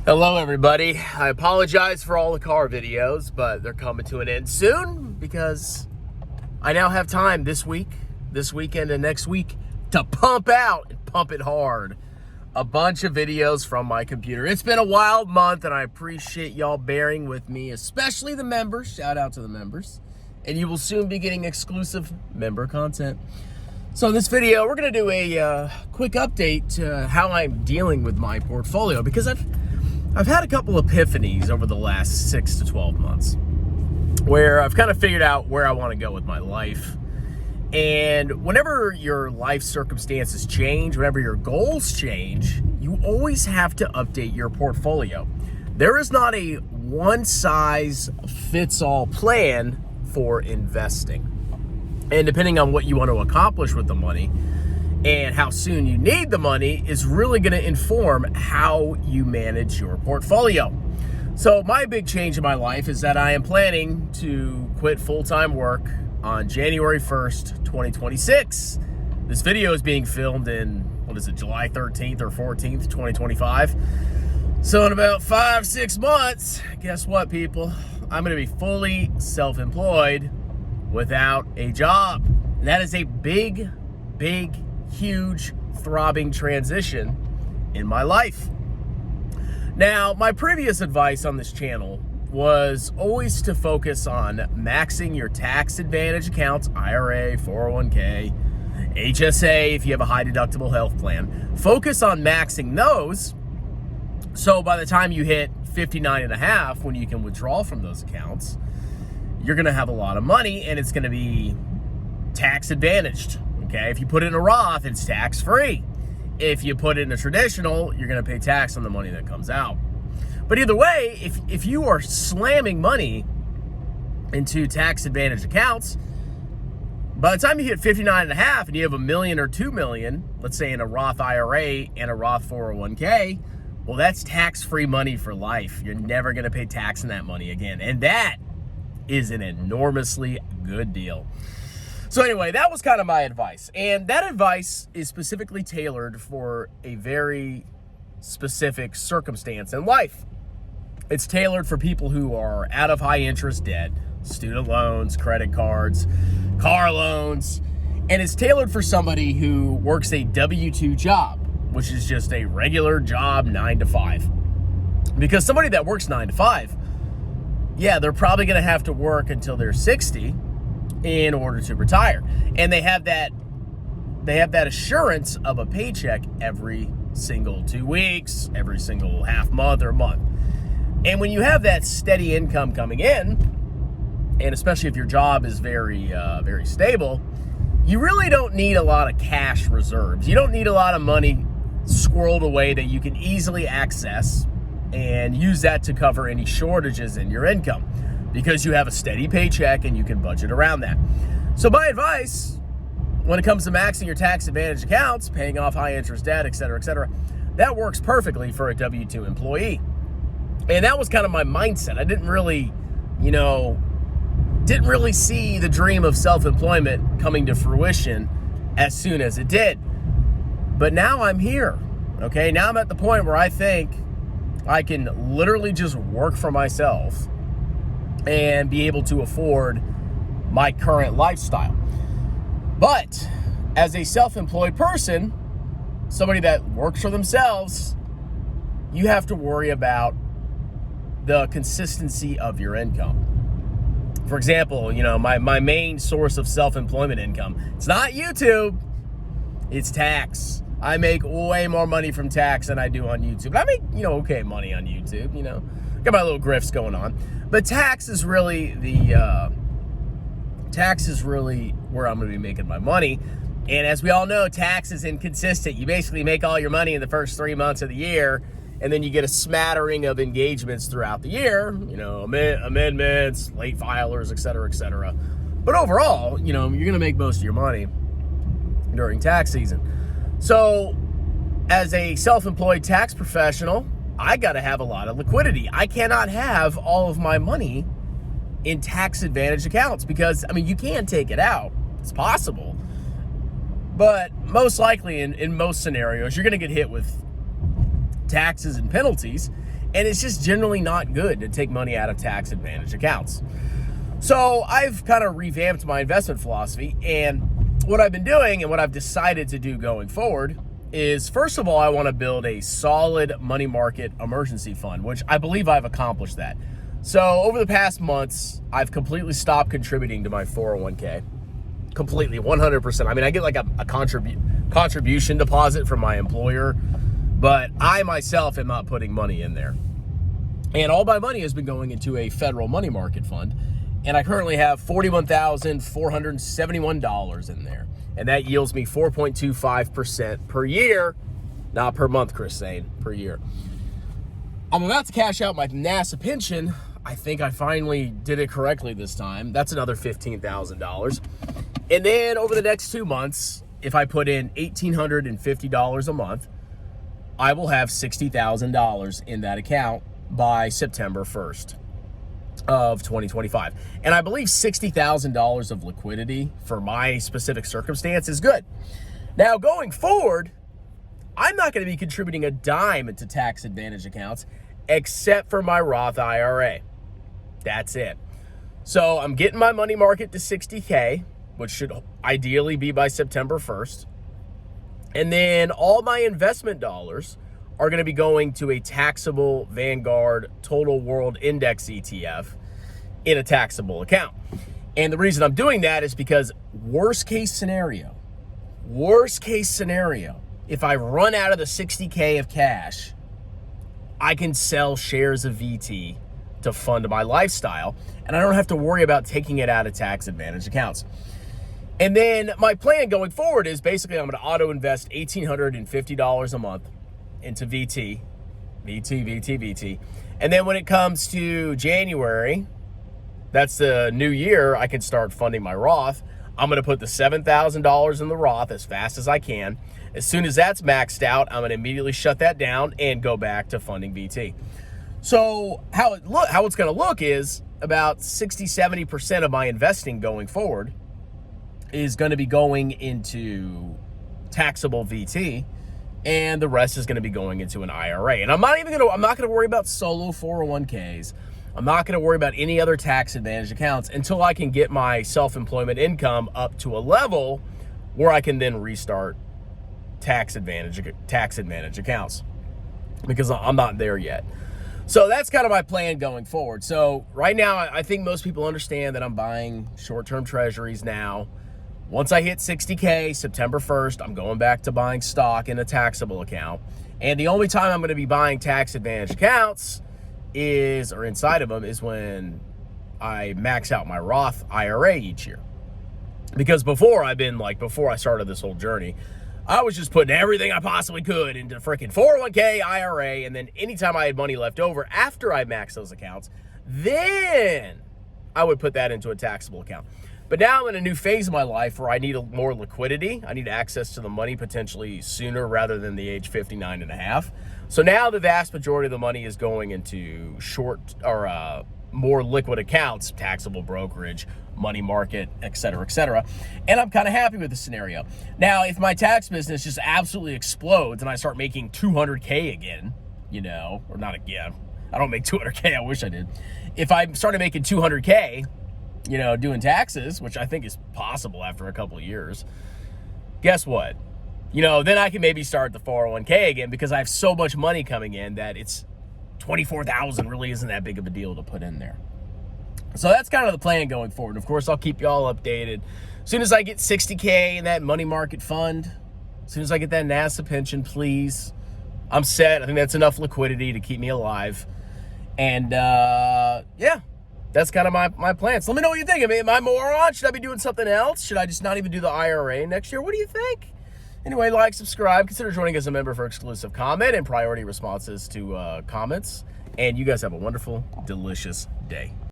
Hello everybody. I apologize for all the car videos, but they're coming to an end soon because I now have time this week, this weekend, and next week to pump out and pump it hard a bunch of videos from my computer. It's been a wild month and I appreciate y'all bearing with me, especially the members. Shout out to the members. And you will soon be getting exclusive member content. So in this video, we're gonna do a quick update to how I'm dealing with my portfolio because I've had a couple epiphanies over the last 6 to 12 months where I've kind of figured out where I want to go with my life. And whenever your life circumstances change, whenever your goals change, you always have to update your portfolio. There is not a one-size-fits-all plan for investing. And depending on what you want to accomplish with the money and how soon you need the money is really going to inform how you manage your portfolio. So my big change in my life is that I am planning to quit full-time work on January 1st, 2026. This video is being filmed in, July 13th or 14th, 2025. So in about 5-6 months, guess what, people? I'm going to be fully self-employed without a job. And that is a big, huge, throbbing transition in my life. Now, my previous advice on this channel was always to focus on maxing your tax advantage accounts, IRA, 401k, HSA, if you have a high deductible health plan. Focus on maxing those so by the time you hit 59.5, when you can withdraw from those accounts, you're gonna have a lot of money and it's gonna be tax advantaged, okay? If you put it in a Roth, it's tax free. If you put it in a traditional, you're gonna pay tax on the money that comes out. But either way, if you are slamming money into tax advantaged accounts, by the time you hit 59.5 and you have $1 million or $2 million, let's say in a Roth IRA and a Roth 401k, well, that's tax-free money for life. You're never gonna pay tax on that money again. And that is an enormously good deal. So anyway, that was kind of my advice. And that advice is specifically tailored for a very specific circumstance in life. It's tailored for people who are out of high interest debt, student loans, credit cards, car loans, and it's tailored for somebody who works a W-2 job, which is just a regular job 9 to 5. Because somebody that works 9 to 5, yeah, they're probably gonna have to work until they're 60 in order to retire. And they have that assurance of a paycheck every single 2 weeks, every single half month or month. And when you have that steady income coming in, and especially if your job is very stable, you really don't need a lot of cash reserves. You don't need a lot of money squirreled away that you can easily access and use that to cover any shortages in your income because you have a steady paycheck and you can budget around that. So my advice when it comes to maxing your tax advantage accounts, paying off high interest debt, et cetera, that works perfectly for a W-2 employee. And that was kind of my mindset. I didn't really see the dream of self-employment coming to fruition as soon as it did. But now I'm here, okay? Now I'm at the point where I think I can literally just work for myself and be able to afford my current lifestyle. But as a self-employed person, somebody that works for themselves, you have to worry about the consistency of your income. For example, my main source of self-employment income, it's not YouTube, it's tax. I make way more money from tax than I do on YouTube. I make, okay money on YouTube, Got my little grifts going on. But tax is really where I'm gonna be making my money. And as we all know, tax is inconsistent. You basically make all your money in the first 3 months of the year, and then you get a smattering of engagements throughout the year, amendments, late filers, et cetera. But overall, you're gonna make most of your money during tax season. So as a self-employed tax professional, I gotta have a lot of liquidity. I cannot have all of my money in tax advantage accounts because, you can take it out. It's possible. But most likely in most scenarios, you're gonna get hit with taxes and penalties. And it's just generally not good to take money out of tax advantage accounts. So I've kind of revamped my investment philosophy, and what I've been doing and what I've decided to do going forward is, first of all, I want to build a solid money market emergency fund, which I believe I've accomplished that. So over the past months, I've completely stopped contributing to my 401k. Completely, 100%. I mean, I get like a contribution deposit from my employer, but I myself am not putting money in there. And all my money has been going into a federal money market fund. And I currently have $41,471 in there. And that yields me 4.25% per year, not per month, Chris saying, per year. I'm about to cash out my NASA pension. I think I finally did it correctly this time. That's another $15,000. And then over the next 2 months, if I put in $1,850 a month, I will have $60,000 in that account by September 1st. Of 2025. And I believe $60,000 of liquidity for my specific circumstance is good. Now, going forward, I'm not going to be contributing a dime into tax advantage accounts except for my Roth IRA. That's it. So I'm getting my money market to 60K, which should ideally be by September 1st. And then all my investment dollars are going to be going to a taxable Vanguard Total World Index ETF in a taxable account. And the reason I'm doing that is because worst case scenario, if I run out of the 60K of cash, I can sell shares of VT to fund my lifestyle, and I don't have to worry about taking it out of tax advantage accounts. And then my plan going forward is basically I'm going to auto invest $1,850 a month into VT. And then when it comes to January, that's the new year, I can start funding my Roth. I'm going to put the $7,000 in the Roth as fast as I can. As soon as that's maxed out, I'm going to immediately shut that down and go back to funding VT. So how it's going to look is about 60-70% of my investing going forward is going to be going into taxable VT, and the rest is going to be going into an IRA. And I'm not going to worry about solo 401ks. I'm not going to worry about any other tax advantage accounts until I can get my self-employment income up to a level where I can then restart tax advantage accounts, because I'm not there yet. So that's kind of my plan going forward. So right now, I think most people understand that I'm buying short-term treasuries now. Once I hit 60K, September 1st, I'm going back to buying stock in a taxable account. And the only time I'm going to be buying tax advantage accounts inside of them is when I max out my Roth IRA each year. Because before I started this whole journey, I was just putting everything I possibly could into freaking 401k, IRA, and then anytime I had money left over after I maxed those accounts, then I would put that into a taxable account. But now I'm in a new phase of my life where I need more liquidity. I need access to the money potentially sooner rather than the age 59 and a half. So now the vast majority of the money is going into short or more liquid accounts, taxable brokerage, money market, et cetera, et cetera. And I'm kind of happy with the scenario. Now, if my tax business just absolutely explodes and I start making 200K again, or not again, I don't make 200K, I wish I did. If I started making 200K, doing taxes, which I think is possible after a couple of years, guess what? Then I can maybe start the 401k again, because I have so much money coming in that it's $24,000 really isn't that big of a deal to put in there. So that's kind of the plan going forward. Of course, I'll keep y'all updated. As soon as I get 60K in that money market fund, as soon as I get that NASA pension, please, I'm set. I think that's enough liquidity to keep me alive. And yeah, that's kind of my plan. So let me know what you think. I mean, am I moron? Should I be doing something else? Should I just not even do the IRA next year? What do you think? Anyway, like, subscribe, consider joining as a member for exclusive comment and priority responses to comments. And you guys have a wonderful, delicious day.